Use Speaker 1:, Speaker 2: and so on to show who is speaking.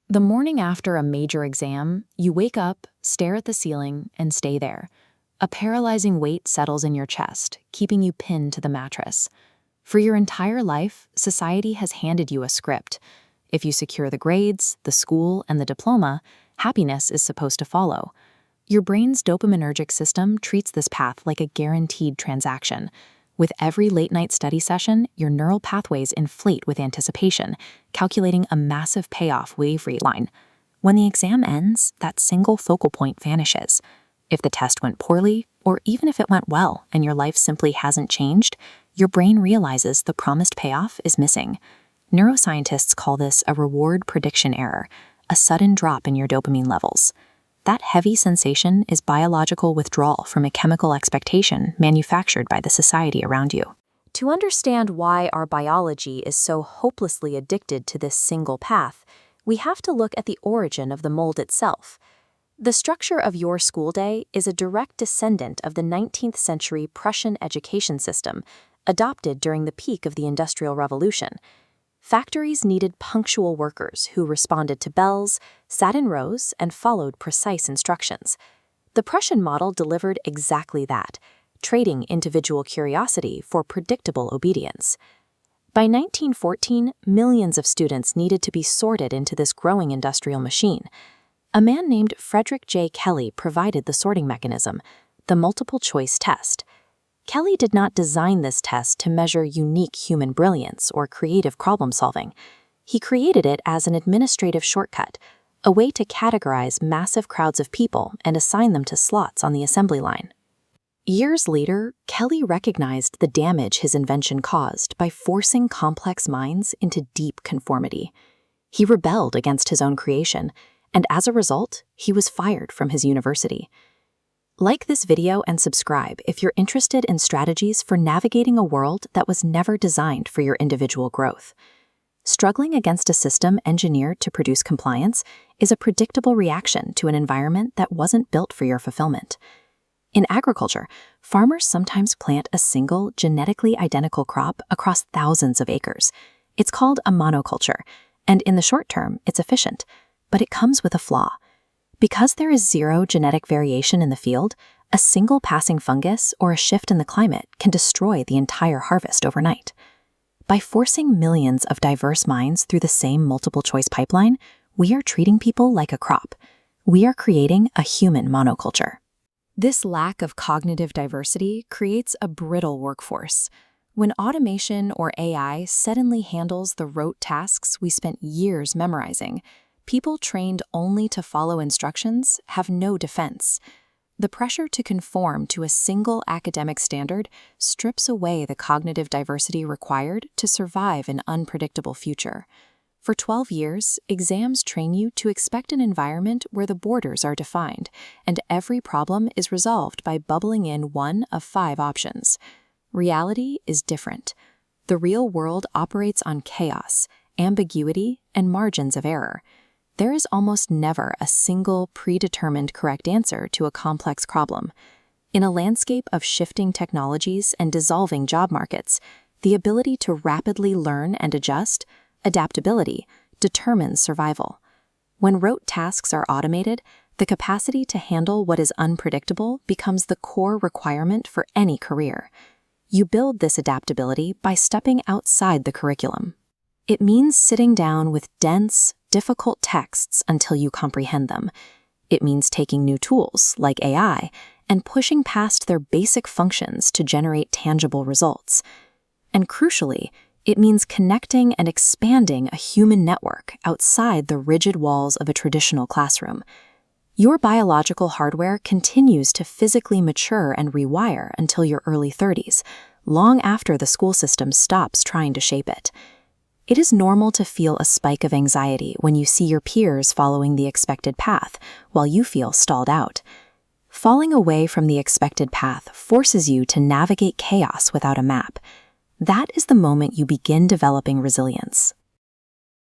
Speaker 1: The morning after a major exam, you wake up, stare at the ceiling, and stay there. A paralyzing weight settles in your chest, keeping you pinned to the mattress. For your entire life, society has handed you a script. If you secure the grades, the school, and the diploma, happiness is supposed to follow. Your brain's dopaminergic system treats this path like a guaranteed transaction. With every late-night study session, your neural pathways inflate with anticipation, calculating a massive payoff wave line. When the exam ends, that single focal point vanishes. If the test went poorly, or even if it went well and your life simply hasn't changed, your brain realizes the promised payoff is missing. Neuroscientists call this a reward prediction error, a sudden drop in your dopamine levels. That heavy sensation is biological withdrawal from a chemical expectation manufactured by the society around you. To understand why our biology is so hopelessly addicted to this single path, we have to look at the origin of the mold itself. The structure of your school day is a direct descendant of the 19th century Prussian education system, adopted during the peak of the Industrial Revolution. Factories needed punctual workers who responded to bells, sat in rows, and followed precise instructions. The Prussian model delivered exactly that, trading individual curiosity for predictable obedience. By 1914, millions of students needed to be sorted into this growing industrial machine. A man named Frederick J. Kelly provided the sorting mechanism, the multiple-choice test. Kelly did not design this test to measure unique human brilliance or creative problem-solving. He created it as an administrative shortcut, a way to categorize massive crowds of people and assign them to slots on the assembly line. Years later, Kelly recognized the damage his invention caused by forcing complex minds into deep conformity. He rebelled against his own creation, and as a result, he was fired from his university. Like this video and subscribe if you're interested in strategies for navigating a world that was never designed for your individual growth. Struggling against a system engineered to produce compliance is a predictable reaction to an environment that wasn't built for your fulfillment. In agriculture, farmers sometimes plant a single, genetically identical crop across thousands of acres. It's called a monoculture, and in the short term, it's efficient, but it comes with a flaw. Because there is zero genetic variation in the field, a single passing fungus or a shift in the climate can destroy the entire harvest overnight. By forcing millions of diverse minds through the same multiple-choice pipeline, we are treating people like a crop. We are creating a human monoculture. This lack of cognitive diversity creates a brittle workforce. When automation or AI suddenly handles the rote tasks we spent years memorizing, people trained only to follow instructions have no defense. The pressure to conform to a single academic standard strips away the cognitive diversity required to survive an unpredictable future. For 12 years, exams train you to expect an environment where the borders are defined, and every problem is resolved by bubbling in one of 5 options. Reality is different. The real world operates on chaos, ambiguity, and margins of error. There is almost never a single predetermined correct answer to a complex problem. In a landscape of shifting technologies and dissolving job markets, the ability to rapidly learn and adjust, adaptability, determines survival. When rote tasks are automated, the capacity to handle what is unpredictable becomes the core requirement for any career. You build this adaptability by stepping outside the curriculum. It means sitting down with dense, difficult texts until you comprehend them. It means taking new tools, like AI, and pushing past their basic functions to generate tangible results. And crucially, it means connecting and expanding a human network outside the rigid walls of a traditional classroom. Your biological hardware continues to physically mature and rewire until your early 30s, long after the school system stops trying to shape it. It is normal to feel a spike of anxiety when you see your peers following the expected path, while you feel stalled out. Falling away from the expected path forces you to navigate chaos without a map. That is the moment you begin developing resilience.